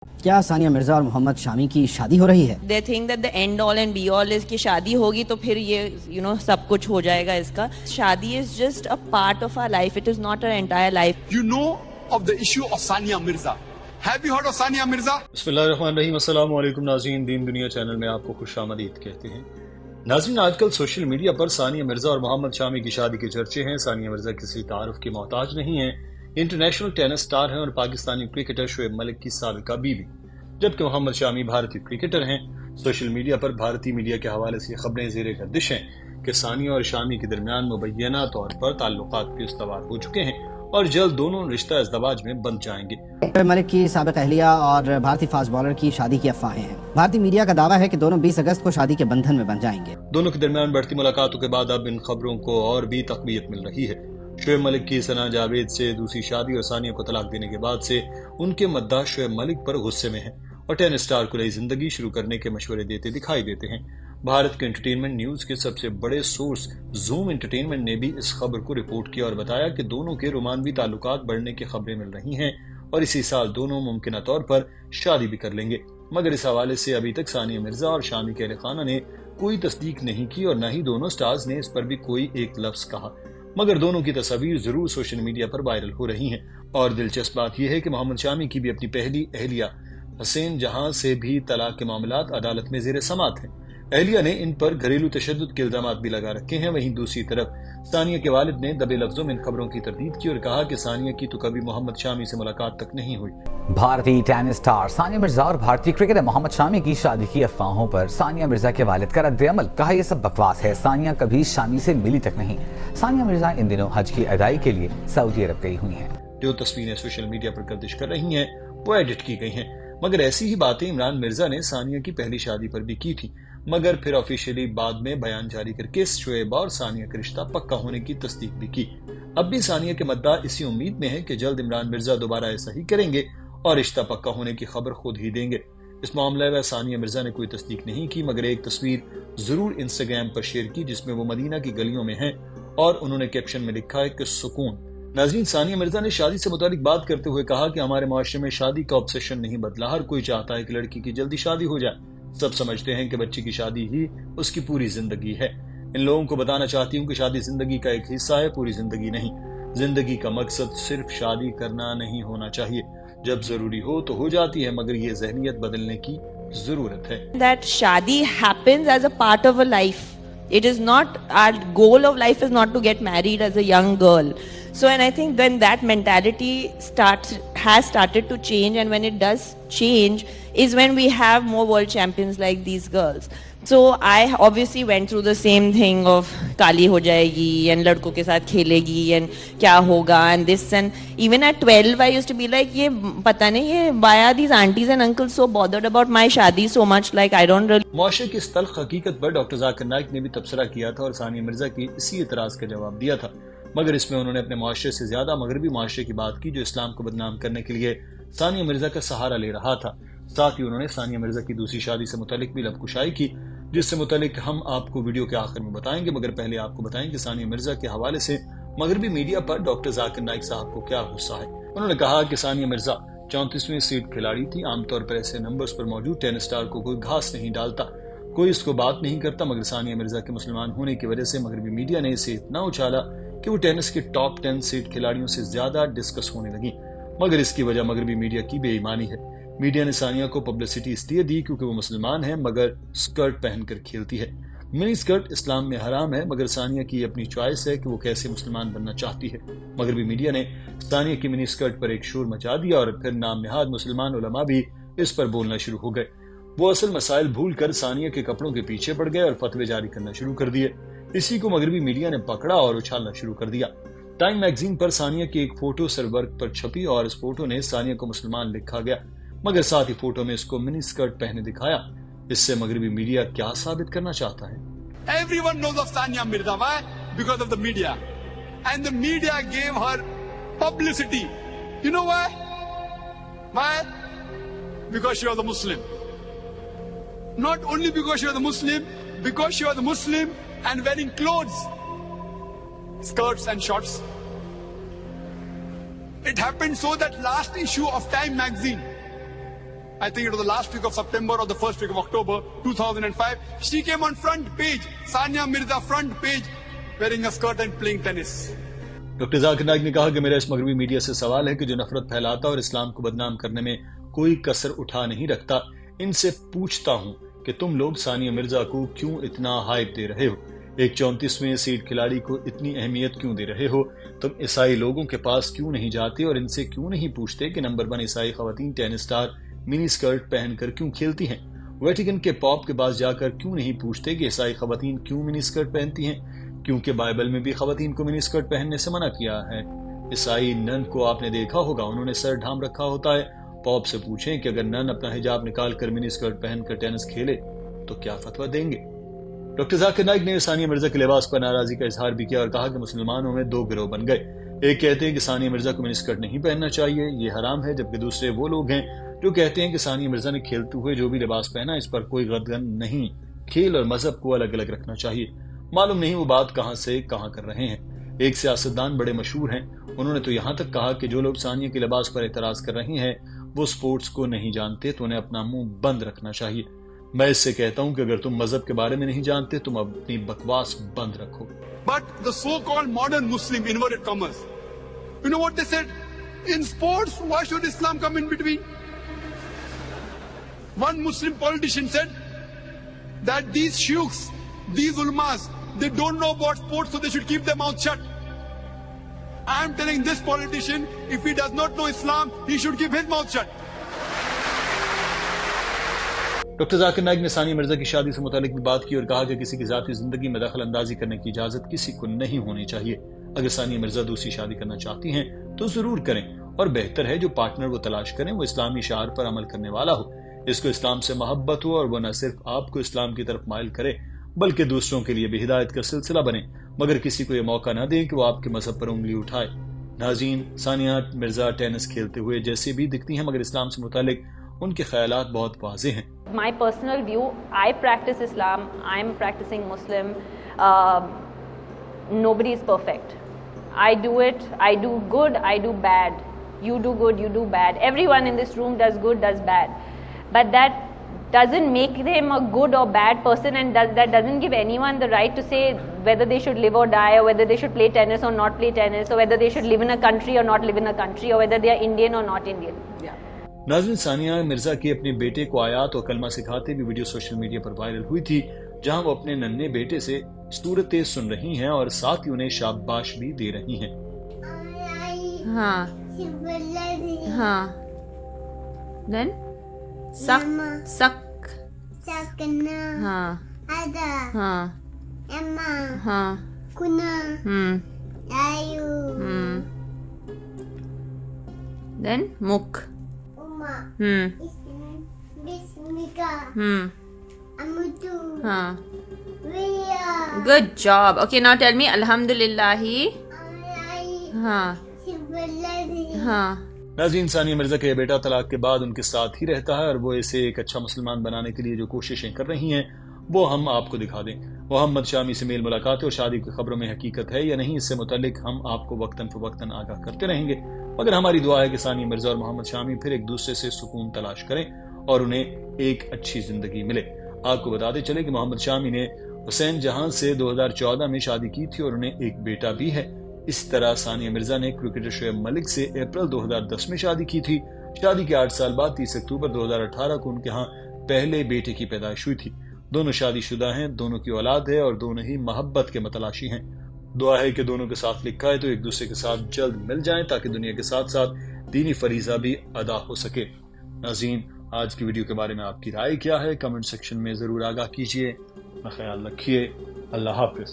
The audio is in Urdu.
کیا ثانیہ مرزا اور محمد شامی کی شادی ہو رہی ہے؟ They think that the end all and be all is کہ شادی ہوگی تو پھر یہ سب کچھ ہو جائے گا اس کا. شادی is just a part of our life. It is not our entire life. You know of the issue of Sania Mirza. Have you heard of Sania Mirza? بسم اللہ الرحمن الرحیم. السلام علیکم ناظرین. دین دنیا چینل میں آپ کو خوش آمدید کہتے ہیں. ناظرین، آج کل سوشل میڈیا پر ثانیہ مرزا اور محمد شامی کی شادی کے چرچے ہیں. ثانیہ مرزا کسی تعارف کی محتاج نہیں ہیں، انٹرنیشنل ٹینس سٹار ہیں اور پاکستانی کرکٹر شعیب ملک کی سابقہ بیوی، جبکہ محمد شامی بھارتی کرکٹر ہیں. سوشل میڈیا پر بھارتی میڈیا کے حوالے سے خبریں زیر گردش ہیں کہ ثانیہ اور شامی کے درمیان مبینہ طور پر تعلقات بھی استوار ہو چکے ہیں اور جلد دونوں رشتہ ازدواج میں بندھ جائیں گے. شعیب ملک کی سابق اہلیہ اور بھارتی فاسٹ بالر کی شادی کی افواہیں ہیں. بھارتی میڈیا کا دعویٰ ہے کہ دونوں 20 اگست کو شادی کے بندھن میں بندھ جائیں گے. دونوں کے درمیان بڑھتی ملاقاتوں کے بعد اب ان خبروں کو اور بھی تقویت مل رہی ہے. شعیب ملک کی ثنا جاوید سے دوسری شادی اور ثانیہ کو طلاق دینے کے بعد سے ان کے مداح شعیب ملک پر غصے میں ہیں اور ٹینس سٹار کو نئی زندگی شروع کرنے کے مشورے دیتے دکھائی دیتے ہیں. بھارت کے انٹرٹینمنٹ نیوز کے سب سے بڑے سورس زوم انٹرٹینمنٹ نے بھی اس خبر کو رپورٹ کیا اور بتایا کہ دونوں کے رومانوی تعلقات بڑھنے کی خبریں مل رہی ہیں اور اسی سال دونوں ممکنہ طور پر شادی بھی کر لیں گے. مگر اس حوالے سے ابھی تک ثانیہ مرزا اور شامی کے اہل خانہ نے کوئی تصدیق نہیں کی اور نہ ہی دونوں سٹارز نے اس پر بھی کوئی ایک لفظ کہا. مگر دونوں کی تصاویر ضرور سوشل میڈیا پر وائرل ہو رہی ہیں اور دلچسپ بات یہ ہے کہ محمد شامی کی بھی اپنی پہلی اہلیہ حسین جہاں سے بھی طلاق کے معاملات عدالت میں زیر سماعت ہیں. اہلیہ نے ان پر گھریلو تشدد کے الزامات بھی لگا رکھے ہیں. وہیں دوسری طرف ثانیہ کے والد نے دبے لفظوں میں ان خبروں کی تردید کی اور کہا کہ ثانیہ کی تو کبھی محمد شامی سے ملاقات تک نہیں ہوئی. بھارتی ٹینس سٹار ثانیہ مرزا اور بھارتی کرکٹر محمد شامی کی شادی کی افواہوں پر ثانیہ مرزا کے والد کا رد عمل. کہا یہ سب بکواس ہے، ثانیہ کبھی شامی سے ملی تک نہیں. ثانیہ مرزا ان دنوں حج کی ادائیگی کے لیے سعودی عرب گئی ہوئی ہیں. جو تصویریں سوشل میڈیا پر گردش کر رہی ہیں وہ ایڈٹ کی گئی ہیں، مگر ایسی ہی باتیں عمران مرزا نے ثانیہ کی پہلی شادی پر بھی کی تھی. مگر پھر آفیشیلی بعد میں بیان جاری کر کے شعیب اور ثانیہ کا رشتہ پکا ہونے کی تصدیق بھی کی. اب بھی ثانیہ کے مداح اسی امید میں ہے کہ جلد عمران مرزا دوبارہ ایسا ہی کریں گے اور رشتہ پکا ہونے کی خبر خود ہی دیں گے. اس معاملے میں ثانیہ مرزا نے کوئی تصدیق نہیں کی، مگر ایک تصویر ضرور انسٹاگرام پر شیئر کی جس میں وہ مدینہ کی گلیوں میں ہیں اور انہوں نے کیپشن میں لکھا ہے کہ سکون. ناظرین، ثانیہ مرزا نے شادی سے متعلق بات کرتے ہوئے کہا کہ ہمارے معاشرے میں شادی کا آبسیشن نہیں بدلا. ہر کوئی چاہتا ہے کہ لڑکی کی جلدی شادی ہو جائے. سب سمجھتے ہیں کہ بچی کی شادی ہی اس کی پوری زندگی ہے. ان لوگوں کو بتانا چاہتی ہوں کہ شادی زندگی کا ایک حصہ ہے، پوری زندگی نہیں. زندگی کا مقصد صرف شادی کرنا نہیں ہونا چاہیے. جب ضروری ہو تو ہو جاتی ہے، مگر یہ ذہنیت بدلنے کی ضرورت ہے. That شادی happens as a part of a life. It is not, our goal of life is not to get married as a young girl. So, and I think when that mentality has started to change, and when it does change is when we have more world champions like these girls. So I obviously went through the same thing of kali ho jayegi and ladko ke sath khelegi and kya hoga and this, and even at 12 I used to be like ye pata nahi ye why are these aunties and uncles so bothered about my shadi so much, like I don't really. معاشرے کی اس تلخ حقیقت پر ڈاکٹر ذاکر نائک نے بھی تبصرہ کیا تھا اور ثانیہ مرزا کی اسی اعتراض کا جواب دیا تھا، مگر اس میں انہوں نے اپنے معاشرے سے زیادہ مغربی معاشرے کی بات کی جو اسلام کو بدنام کرنے کے لیے ثانیہ مرزا کا سہارا لے رہا تھا. ساتھ ہی انہوں نے ثانیہ مرزا کی دوسری شادی سے متعلق بھی لب کشائی کی جس سے متعلق ہم آپ کو ویڈیو کے آخر میں بتائیں گے. مگر پہلے آپ کو بتائیں کہ ثانیہ مرزا کے حوالے سے مغربی میڈیا پر ڈاکٹر ذاکر نائک صاحب کو کیا غصہ ہے. انہوں نے کہا کہ ثانیہ مرزا 34ویں سیڈ کھلاڑی تھی. عام طور پر ایسے نمبرز پر موجود ٹینس سٹار کو کوئی گھاس نہیں ڈالتا، کوئی اس کو بات نہیں کرتا، مگر ثانیہ مرزا کے مسلمان ہونے کی وجہ سے مغربی میڈیا نے اسے اتنا اچھالا کہ وہ ٹینس کے ٹاپ 10 سیڈ کھلاڑیوں سے زیادہ ڈسکس ہونے لگی. مگر اس کی وجہ مغربی میڈیا کی بے ایمانی ہے. میڈیا نے ثانیہ کو پبلسٹی اس لیے دی کیونکہ وہ مسلمان ہیں مگر سکرٹ پہن کر کھیلتی ہے. منی سکرٹ اسلام میں حرام ہے، مگر ثانیہ کی اپنی چوائس ہے کہ وہ کیسے مسلمان بننا چاہتی ہے. مغربی میڈیا نے ثانیہ کی منی سکرٹ پر ایک شور مچا دیا اور پھر نام نہاد مسلمان علماء بھی اس پر بولنا شروع ہو گئے. وہ اصل مسائل بھول کر ثانیہ کے کپڑوں کے پیچھے پڑ گئے اور فتوے جاری کرنا شروع کر دیے. اسی کو مغربی میڈیا نے پکڑا اور اچھالنا شروع کر دیا. ٹائم میگزین پر ثانیہ کی ایک فوٹو سرورق پر چھپی اور اس فوٹو نے ثانیہ کو مسلمان لکھا گیا، مگر ساتھ ہی فوٹو میں اس کو منی سکرٹ پہنے دکھایا. اس سے مغربی میڈیا کیا ثابت کرنا چاہتا ہے؟ Everyone knows of Sania Mirza. Why? Because of the media. And the media gave her publicity. You know why? Why? Because she was a Muslim. Not only because she was a Muslim, because she was a Muslim and wearing clothes, skirts and shorts. It happened so that last issue of Time magazine, I think it was the last week of September or the first week of October 2005. She came on front page, Sania Mirza front page, wearing a skirt and playing tennis. Doctor Zakir Naik نے کہا کہ میرا اس مغربی میڈیا سے سوال ہے کہ جو نفرت پھیلاتا اور اسلام کو بدنام کرنے میں کوئی کسر اٹھا نہیں رکھتا، ان سے پوچھتا ہوں کہ تم لوگ ثانیہ مرزا کو کیوں اتنا ہائپ دے رہے ہو، ایک 34ویں سیڈ کھلاڑی کو اتنی اہمیت کیوں دے رہے ہو، تم عیسائی لوگوں کے پاس کیوں نہیں جاتے اور ان سے کیوں نہیں پوچھتے کہ نمبر 1 عیسائی خواتین ٹینس سٹار منی سکرٹ پہن کر کیوں کھیلتی ہیں، ویٹیکن کے پاپ کے پاس جا کر کیوں نہیں پوچھتے کہ عیسائی خواتین کیوں منی سکرٹ پہنتی ہیں، کیونکہ بائبل میں بھی خواتین کو منی سکرٹ پہننے سے منع کیا ہے۔ عیسائی نن کو آپ نے دیکھا ہوگا، انہوں نے سر ڈھانپ رکھا ہوتا ہے۔ پاپ سے پوچھیں کہ اگر نن اپنا حجاب نکال کر منی سکرٹ پہن کر ٹینس کھیلے تو کیا فتویٰ دیں گے۔ ڈاکٹر ذاکر نائک نے ثانیہ مرزا کے لباس پر ناراضی کا اظہار بھی کیا اور کہا کہ مسلمانوں میں 2 گروہ بن گئے، ایک کہتے ہیں کہ ثانیہ مرزا کو منی سکرٹ نہیں پہننا چاہیے، یہ حرام ہے، جبکہ دوسرے وہ لوگ ہیں جو کہتے ہیں کہ ثانیہ مرزا نے کھیلتے ہوئے جو بھی لباس پہنا اس پر کوئی غدغن نہیں، کھیل اور مذہب کو الگ الگ رکھنا چاہیے۔ معلوم نہیں وہ بات کہاں سے کہاں کر رہے ہیں۔ ایک سیاستدان بڑے مشہور ہیں، انہوں نے تو یہاں تک کہا کہ جو لوگ ثانیہ کے لباس پر اعتراض کر رہے ہیں وہ سپورٹس کو نہیں جانتے تو انہیں اپنا منہ بند رکھنا چاہیے۔ میں اس سے کہتا ہوں کہ اگر تم مذہب کے بارے میں نہیں جانتے تم اپنی بکواس بند رکھو۔ But the so-called modern Muslim, inverted commas, you know what they said? In sports, why should Islam come in between? One Muslim politician said that these sheikhs, these ulmas, they don't know about sports, so they should keep their mouth shut. I am telling this politician, if he does not know Islam, he should keep his mouth shut. Doctor Zakir Naik نے ثانیہ مرزا کی شادی سے متعلق بھی بات کی اور کہا کہ کسی کی ذاتی زندگی میں دخل اندازی کرنے کی اجازت کسی کو نہیں ہونی چاہیے۔ اگر ثانیہ مرزا دوسری شادی کرنا چاہتی ہیں تو ضرور کریں، اور بہتر ہے جو پارٹنر وہ تلاش کریں وہ اسلامی شعار پر عمل کرنے والا ہو، اس کو اسلام سے محبت ہو اور وہ نہ صرف آپ کو اسلام کی طرف مائل کرے بلکہ دوسروں کے لیے بھی ہدایت کا سلسلہ بنے، مگر کسی کو یہ موقع نہ دیں کہ وہ آپ کے مذہب پر انگلی اٹھائے۔ ناظرین، ثانیہ مرزا ٹینس کھیلتے ہوئے جیسے بھی دکھتی ہیں مگر اسلام سے متعلق ان کے خیالات بہت واضح ہیں۔ My personal view, I practice Islam, I'm practicing Muslim. Nobody is perfect. I do it, I do good, I do bad. You do good, you do bad. Everyone in this room does good, does bad. But that doesn't make them a good or bad person, and that doesn't give anyone the right to say whether they should live or die, or whether they should play tennis or not play tennis, or whether they should live in a country or not live in a country, or whether they are Indian or not Indian. ناظرین، ثانیہ مرزا کے اپنے بیٹے کو آیات اور کلمہ سکھاتے بھی ویڈیو سوشل میڈیا پر وائرل ہوئی تھی، جہاں وہ اپنے ننھے بیٹے سے سورتیں سن رہی ہیں اور ساتھ ہی انہیں شاباش بھی دے رہی ہیں۔ ہاں ہاں دین سک سک ہاں ہاں ہاں دین مک ہاں good job. Okay now tell me الحمدللہ ہی۔ ہاں ہاں ناظرین، ثانیہ مرزا کا یہ بیٹا طلاق کے بعد ان کے ساتھ ہی رہتا ہے اور وہ اسے ایک اچھا مسلمان بنانے کے لیے جو کوششیں کر رہی ہیں وہ ہم آپ کو دکھا دیں۔ محمد شامی سے میل ملاقاتیں اور شادی کی خبروں میں حقیقت ہے یا نہیں، اس سے متعلق ہم آپ کو وقتاً فوقتاً آگاہ کرتے رہیں گے، مگر ہماری دعا ہے کہ ثانیہ مرزا اور محمد شامی پھر ایک دوسرے سے سکون تلاش کریں اور انہیں ایک اچھی زندگی ملے۔ آپ کو بتاتے چلے کہ محمد شامی نے حسین جہاں سے 2014 میں شادی کی تھی اور انہیں ایک بیٹا بھی ہے۔ اس طرح ثانیہ مرزا نے کرکٹر شعیب ملک سے اپریل 2010 میں شادی کی تھی۔ شادی کے 8 سال بعد 30 اکتوبر 2018 کو ان کے ہاں پہلے بیٹے کی پیدائش ہوئی تھی۔ دونوں شادی شدہ ہیں، دونوں کی اولاد ہے اور دونوں ہی محبت کے متلاشی ہیں۔ دعا ہے کہ دونوں کے ساتھ لکھا ہے تو ایک دوسرے کے ساتھ جلد مل جائیں تاکہ دنیا کے ساتھ ساتھ دینی فریضہ بھی ادا ہو سکے۔ ناظرین، آج کی ویڈیو کے بارے میں آپ کی رائے کیا ہے؟ کمنٹ سیکشن میں ضرور آگاہ کیجیے۔ اپنا خیال رکھیے۔ اللہ حافظ۔